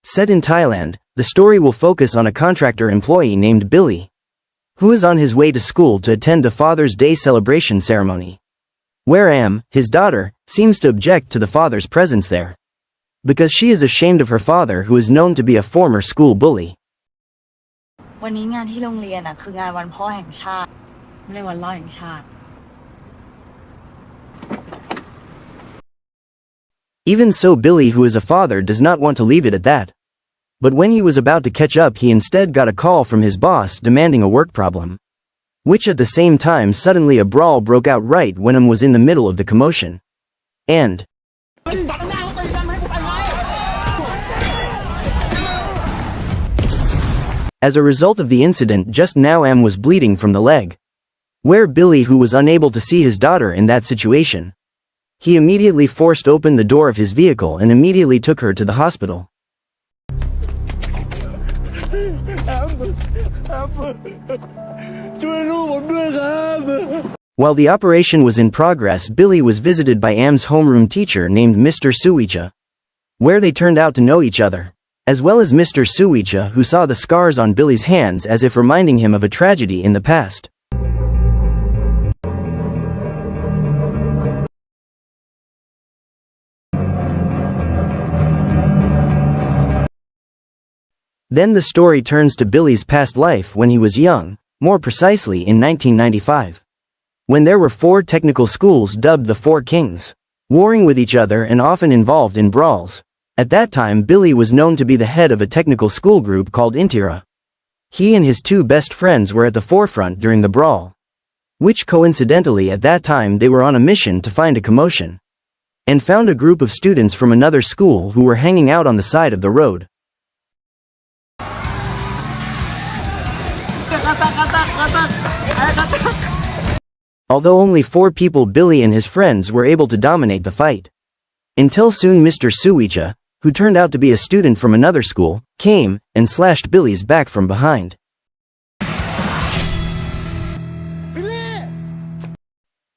Set in Thailand, the story will focus on a contractor employee named Billy, who is on his way to school to attend the Father's Day celebration ceremony, where Am, his daughter, seems to object to the father's presence there, because she is ashamed of her father who is known to be a former school bully. วันนี้งานที่โรงเรียนคืองานวันพ่อแห่งชาติไม่ได้วันพ่อแห่งชาติ Even so, Billy, who is a father, does not want to leave it at that. But when he was about to catch up, he instead got a call from his boss demanding a work problem. Which at the same time suddenly a brawl broke out right when Am was in the middle of the commotion. And as a result of the incident just now, Am was bleeding from the leg. Where Billy, who was unable to see his daughter in that situation, he immediately forced open the door of his vehicle and immediately took her to the hospital. While the operation was in progress, Billy was visited by Am's homeroom teacher named Mr. Suicha, where they turned out to know each other, as well as Mr. Suicha, who saw the scars on Billy's hands as if reminding him of a tragedy in the past. Then the story turns to Billy's past life when he was young, more precisely in 1995. When there were 4 technical schools dubbed the Four Kings, warring with each other and often involved in brawls. At that time, Billy was known to be the head of a technical school group called Intira. He and his 2 best friends were at the forefront during the brawl, which coincidentally at that time they were on a mission to find a commotion, and found a group of students from another school who were hanging out on the side of the road. Although only 4 people, Billy and his friends were able to dominate the fight. Until soon Mr. Suicha, who turned out to be a student from another school, came and slashed Billy's back from behind.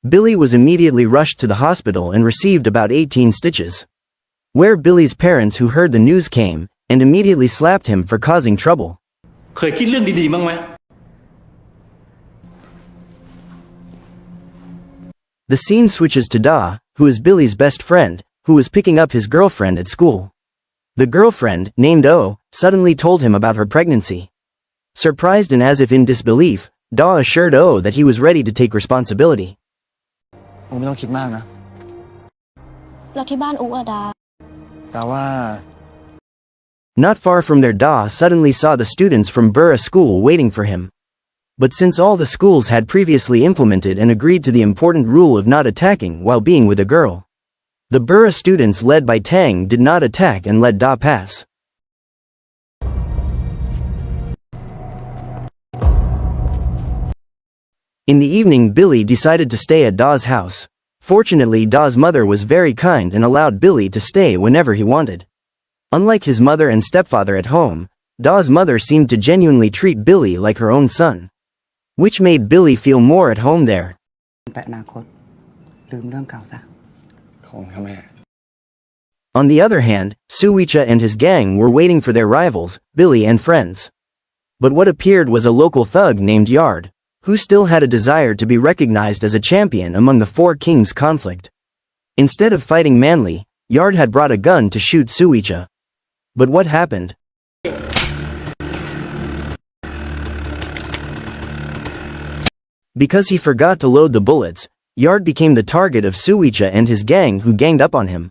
Billy was immediately rushed to the hospital and received about 18 stitches. Where Billy's parents, who heard the news, came and immediately slapped him for causing trouble. เคยคิดเรื่องดีๆบ้างไหม The scene switches to Da, who is Billy's best friend, who was picking up his girlfriend at school. The girlfriend, named O, suddenly told him about her pregnancy. Surprised and as if in disbelief, Da assured O that he was ready to take responsibility. ไม่ต้องคิดมากนะ แล้วที่บ้านอุ๊อะดา แต่ว่า Not far from there, Da suddenly saw the students from Burra school waiting for him. But since all the schools had previously implemented and agreed to the important rule of not attacking while being with a girl, the Burra students led by Tang did not attack and let Da pass. In the evening, Billy decided to stay at Da's house. Fortunately, Da's mother was very kind and allowed Billy to stay whenever he wanted. Unlike his mother and stepfather at home, Da's mother seemed to genuinely treat Billy like her own son, which made Billy feel more at home there. On the other hand, Suicha and his gang were waiting for their rivals, Billy and friends. But what appeared was a local thug named Yard, who still had a desire to be recognized as a champion among the Four Kings conflict. Instead of fighting manly, Yard had brought a gun to shoot Suicha. But what happened? Because he forgot to load the bullets, Yard became the target of Suicha and his gang, who ganged up on him.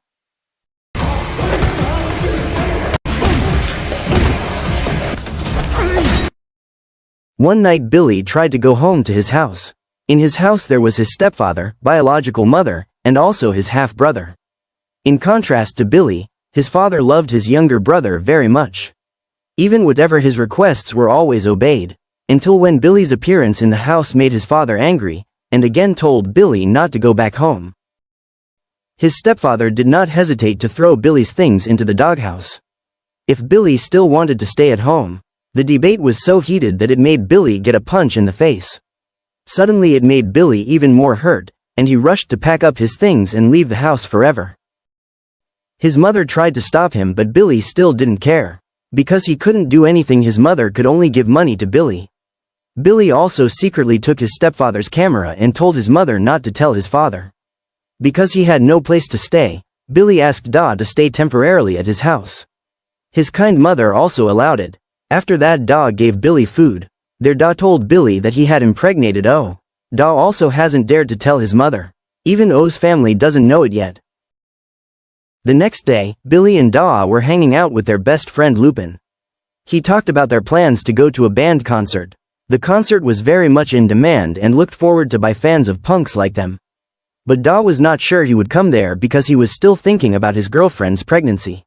One night Billy tried to go home to his house. In his house there was his stepfather, biological mother, and also his half-brother. In contrast to Billy, his father loved his younger brother very much. Even whatever his requests were always obeyed, until when Billy's appearance in the house made his father angry, and again told Billy not to go back home. His stepfather did not hesitate to throw Billy's things into the doghouse. If Billy still wanted to stay at home, the debate was so heated that it made Billy get a punch in the face. Suddenly it made Billy even more hurt, and he rushed to pack up his things and leave the house forever. His mother tried to stop him, but Billy still didn't care. Because he couldn't do anything, his mother could only give money to Billy. Billy also secretly took his stepfather's camera and told his mother not to tell his father. Because he had no place to stay, Billy asked Da to stay temporarily at his house. His kind mother also allowed it. After that, Da gave Billy food. There, Da told Billy that he had impregnated O. Da also hasn't dared to tell his mother. Even O's family doesn't know it yet. The next day, Billy and Da were hanging out with their best friend Lupin. He talked about their plans to go to a band concert. The concert was very much in demand and looked forward to by fans of punks like them. But Da was not sure he would come there because he was still thinking about his girlfriend's pregnancy.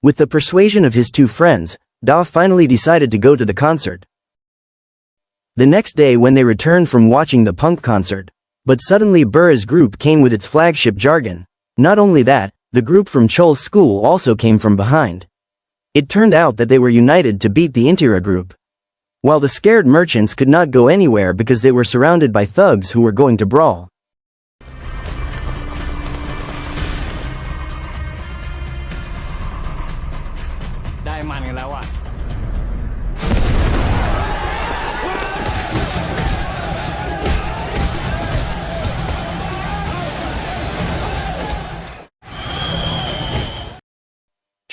With the persuasion of his two friends, Da finally decided to go to the concert. The next day, when they returned from watching the punk concert, but suddenly Burra's group came with its flagship jargon. Not only that, the group from Chol's school also came from behind. It turned out that they were united to beat the Intira group. While the scared merchants could not go anywhere because they were surrounded by thugs who were going to brawl.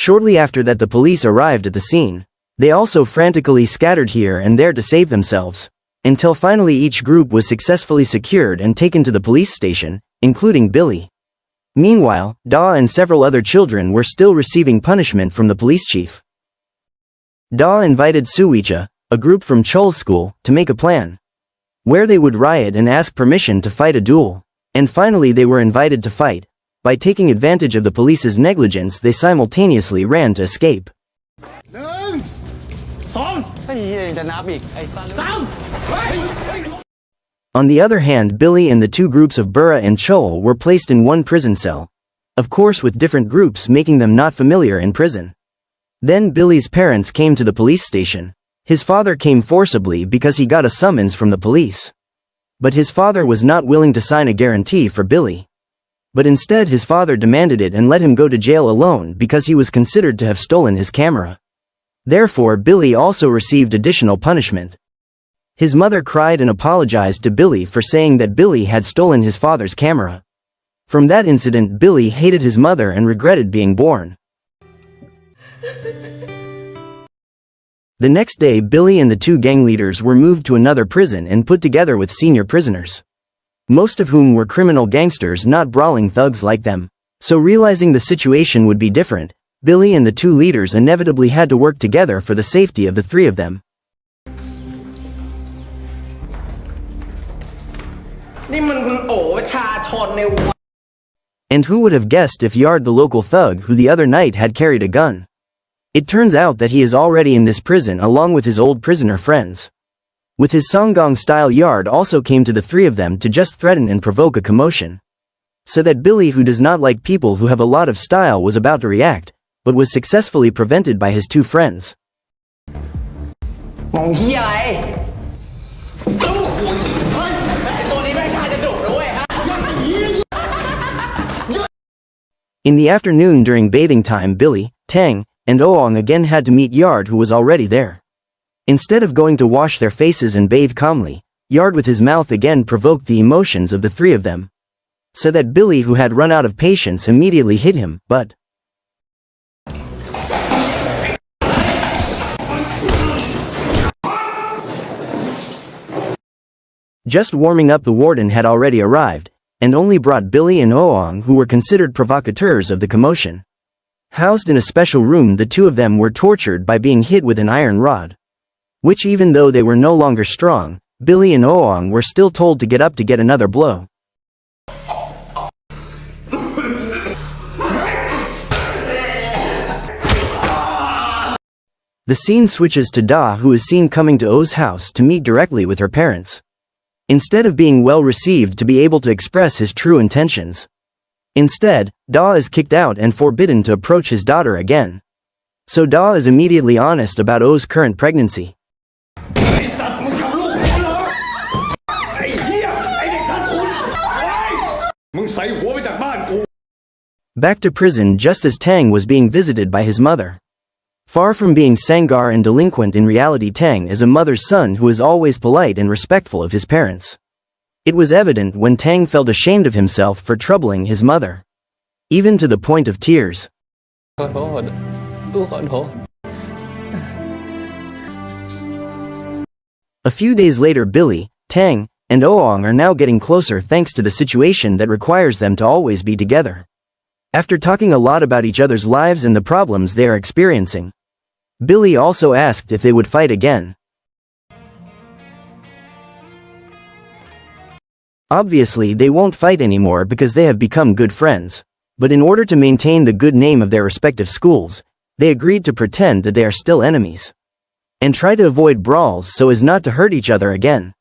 Shortly after that, the police arrived at the scene. They also frantically scattered here and there to save themselves, until finally each group was successfully secured and taken to the police station, including Billy. Meanwhile, Da and several other children were still receiving punishment from the police chief. Da invited Suicha, a group from Chol's school, to make a plan, where they would riot and ask permission to fight a duel. And finally they were invited to fight. By taking advantage of the police's negligence, they simultaneously ran to escape. On the other hand, Billy and the two groups of Burra and Chol were placed in one prison cell. Of course, with different groups, making them not familiar in prison. Then Billy's parents came to the police station. His father came forcibly because he got a summons from the police. But his father was not willing to sign a guarantee for Billy. But instead his father demanded it and let him go to jail alone because he was considered to have stolen his camera. Therefore, Billy also received additional punishment. His mother cried and apologized to Billy for saying that Billy had stolen his father's camera. From that incident, Billy hated his mother and regretted being born. The next day, Billy and the two gang leaders were moved to another prison and put together with senior prisoners, most of whom were criminal gangsters, not brawling thugs like them. So realizing the situation would be different, Billy and the two leaders inevitably had to work together for the safety of the three of them. And who would have guessed if Yard, the local thug who the other night had carried a gun? It turns out that he is already in this prison along with his old prisoner friends. With his Songgong style, Yard also came to the three of them to just threaten and provoke a commotion. So that Billy, who does not like people who have a lot of style, was about to react, but was successfully prevented by his two friends. In the afternoon during bathing time, Billy, Tang, and Oong again had to meet Yard, who was already there. Instead of going to wash their faces and bathe calmly, Yard with his mouth again provoked the emotions of the three of them. So that Billy, who had run out of patience, immediately hit him, but just warming up, the warden had already arrived, and only brought Billy and Oong, who were considered provocateurs of the commotion. Housed in a special room, the two of them were tortured by being hit with an iron rod, which, even though they were no longer strong, Billy and Oong were still told to get up to get another blow. The scene switches to Da, who is seen coming to O's house to meet directly with her parents. Instead of being well received to be able to express his true intentions. Instead, Da is kicked out and forbidden to approach his daughter again. So Da is immediately honest about O's current pregnancy. Back to prison, just as Tang was being visited by his mother. Far from being sangar and delinquent, in reality Tang is a mother's son who is always polite and respectful of his parents. It was evident when Tang felt ashamed of himself for troubling his mother, even to the point of tears. ขอโทษลูกขอโทษ A few days later, Billy, Tang, and Oong are now getting closer thanks to the situation that requires them to always be together. After talking a lot about each other's lives and the problems they are experiencing, Billy also asked if they would fight again. Obviously, they won't fight anymore because they have become good friends. But in order to maintain the good name of their respective schools, they agreed to pretend that they are still enemies, and try to avoid brawls so as not to hurt each other again.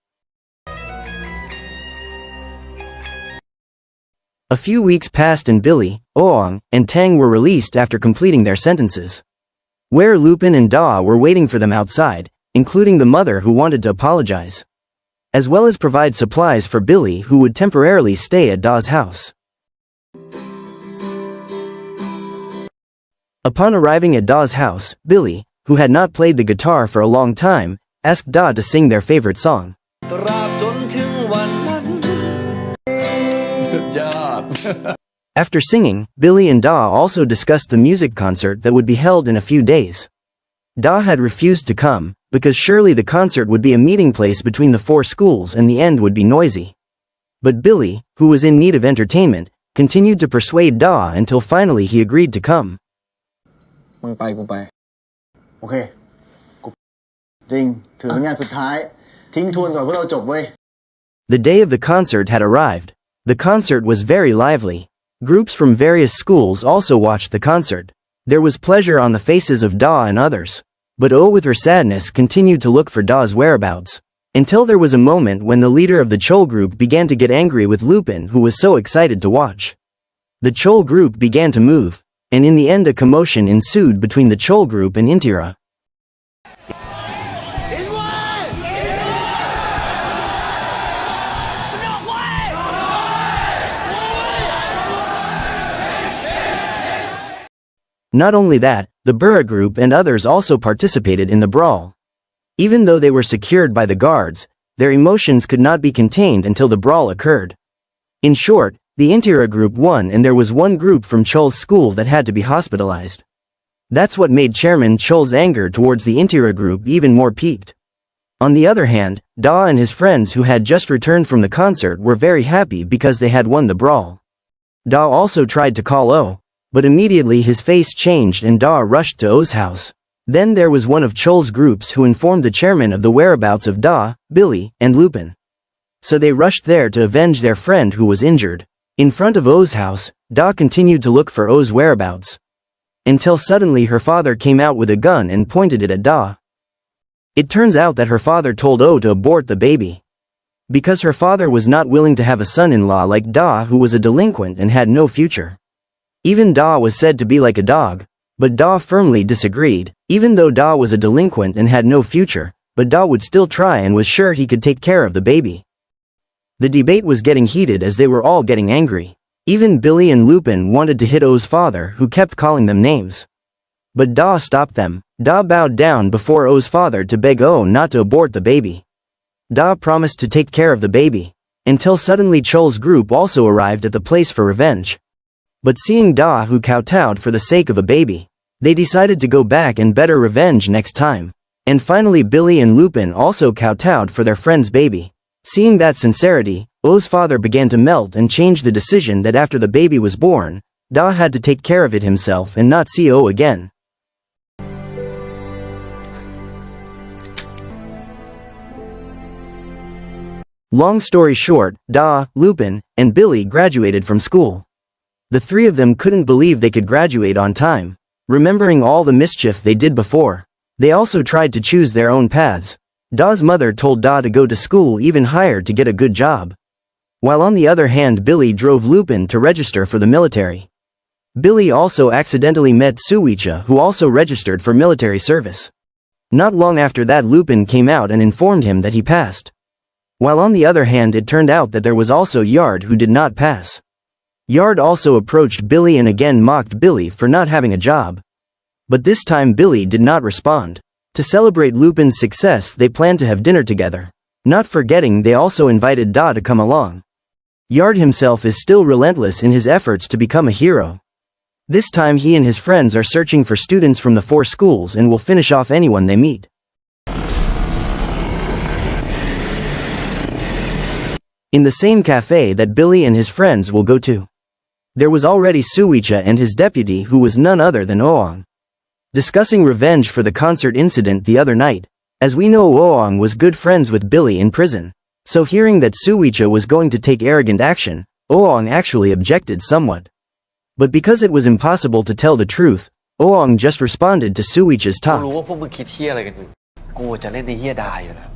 A few weeks passed and Billy, Oong, and Tang were released after completing their sentences. Where Lupin and Da were waiting for them outside, including the mother who wanted to apologize, as well as provide supplies for Billy, who would temporarily stay at Da's house. Upon arriving at Da's house, Billy, who had not played the guitar for a long time, asked Da to sing their favorite song. ตราบจนถึงวันนั้น สุดยอด After singing, Billy and Da also discussed the music concert that would be held in a few days. Da had refused to come, because surely the concert would be a meeting place between the four schools and the end would be noisy. But Billy, who was in need of entertainment, continued to persuade Da until finally he agreed to come. มึงไปกูไป โอเคกูจริงถือเป็นงานสุดท้ายทิ้งทวนก่อนพวกเราจบเว้ย The day of the concert had arrived. The concert was very lively. Groups from various schools also watched the concert. There was pleasure on the faces of Da and others. But Oh, with her sadness, continued to look for Da's whereabouts, until there was a moment when the leader of the Chol group began to get angry with Lupin, who was so excited to watch. The Chol group began to move, and in the end a commotion ensued between the Chol group and Intira. Not only that, the Burra group and others also participated in the brawl. Even though they were secured by the guards, their emotions could not be contained until the brawl occurred. In short, the Intira group won and there was one group from Chol's school that had to be hospitalized. That's what made Chairman Chol's anger towards the Intira group even more peaked. On the other hand, Da and his friends who had just returned from the concert were very happy because they had won the brawl. Da also tried to call O, but immediately his face changed and Da rushed to O's house. Then there was one of Chol's groups who informed the chairman of the whereabouts of Da, Billy, and Lupin. So they rushed there to avenge their friend who was injured. In front of O's house, Da continued to look for O's whereabouts, until suddenly her father came out with a gun and pointed it at Da. It turns out that her father told O to abort the baby, because her father was not willing to have a son-in-law like Da, who was a delinquent and had no future. Even Da was said to be like a dog, but Da firmly disagreed. Even though Da was a delinquent and had no future, but Da would still try and was sure he could take care of the baby. The debate was getting heated as they were all getting angry. Even Billy and Lupin wanted to hit O's father, who kept calling them names. But Da stopped them. Da bowed down before O's father to beg O not to abort the baby. Da promised to take care of the baby, until suddenly Chol's group also arrived at the place for revenge. But seeing Da who kowtowed for the sake of a baby, they decided to go back and better revenge next time. And finally Billy and Lupin also kowtowed for their friend's baby. Seeing that sincerity, O's father began to melt and changed the decision that after the baby was born, Da had to take care of it himself and not see O again. Long story short, Da, Lupin, and Billy graduated from school. The three of them couldn't believe they could graduate on time. Remembering all the mischief they did before, they also tried to choose their own paths. Da's mother told Da to go to school even higher to get a good job, while on the other hand Billy drove Lupin to register for the military. Billy also accidentally met Suicha, who also registered for military service. Not long after that Lupin came out and informed him that he passed. While on the other hand it turned out that there was also Yard who did not pass. Yard also approached Billy and again mocked Billy for not having a job. But this time Billy did not respond. To celebrate Lupin's success, they planned to have dinner together. Not forgetting, they also invited Da to come along. Yard himself is still relentless in his efforts to become a hero. This time he and his friends are searching for students from the 4 schools and will finish off anyone they meet. In the same cafe that Billy and his friends will go to, there was already Suicha and his deputy, who was none other than Oong. Discussing revenge for the concert incident the other night. As we know, Oong was good friends with Billy in prison. So hearing that Suicha was going to take arrogant action, Oong actually objected somewhat. But because it was impossible to tell the truth, Oong just responded to Suicha's กูรู้ talk. ว่าพวกมึงคิดเหี้ยอะไรกันอยู่กูจะเล่นในเหี้ยดาอยู่แล้ว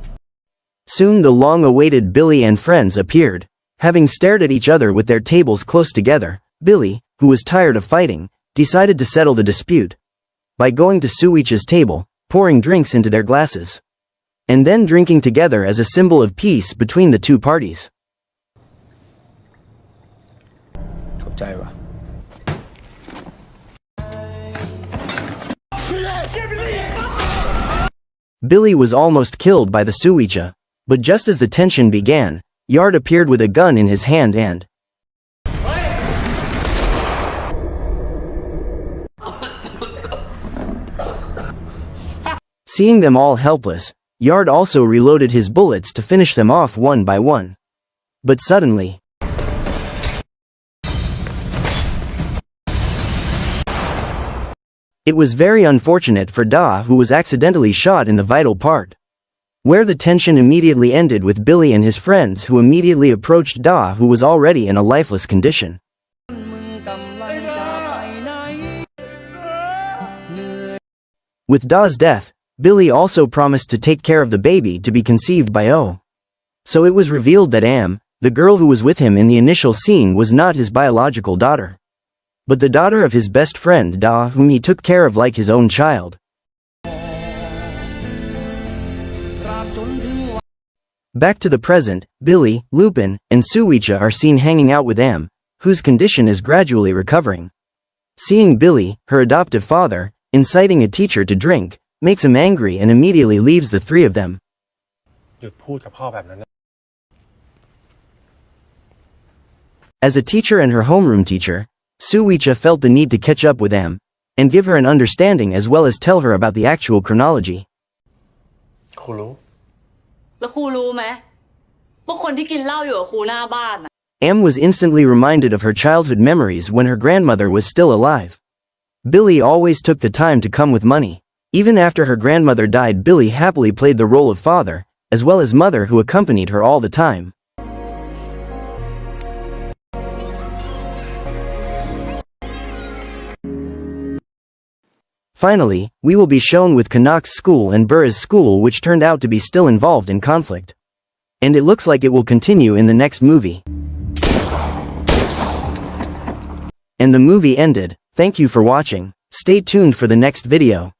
Soon the long-awaited Billy and friends appeared. Having stared at each other with their tables close together, Billy, who was tired of fighting, decided to settle the dispute by going to Suicha's table, pouring drinks into their glasses, and then drinking together as a symbol of peace between the two parties. ขอบใจว่ะ Billy was almost killed by the Suicha, but just as the tension began, Yard appeared with a gun in his hand and seeing them all helpless, Yard also reloaded his bullets to finish them off one by one. But suddenly, it was very unfortunate for Da, who was accidentally shot in the vital part, where the tension immediately ended with Billy and his friends, who immediately approached Da, who was already in a lifeless condition. With Da's death, Billy also promised to take care of the baby to be conceived by O. So it was revealed that Am, the girl who was with him in the initial scene, was not his biological daughter, but the daughter of his best friend Da, whom he took care of like his own child. Back to the present, Billy, Lupin, and Suicha are seen hanging out with Am, whose condition is gradually recovering. Seeing Billy, her adoptive father, inciting a teacher to drink, makes him angry and immediately leaves the 3 of them. หยุดพูดกับพ่อแบบนั้นนะ As a teacher and her homeroom teacher, Suicha felt the need to catch up with Am, and give her an understanding as well as tell her about the actual chronology. ครูรู้ แล้วครูรู้ไหมว่าคนที่กินเหล้าอยู่กับครูหน้าบ้านน่ะ Am was instantly reminded of her childhood memories when her grandmother was still alive. Billy always took the time to come with money. Even after her grandmother died, Billy happily played the role of father, as well as mother, who accompanied her all the time. Finally, we will be shown with Kanak's school and Burra's school, which turned out to be still involved in conflict. And it looks like it will continue in the next movie. And the movie ended. Thank you for watching. Stay tuned for the next video.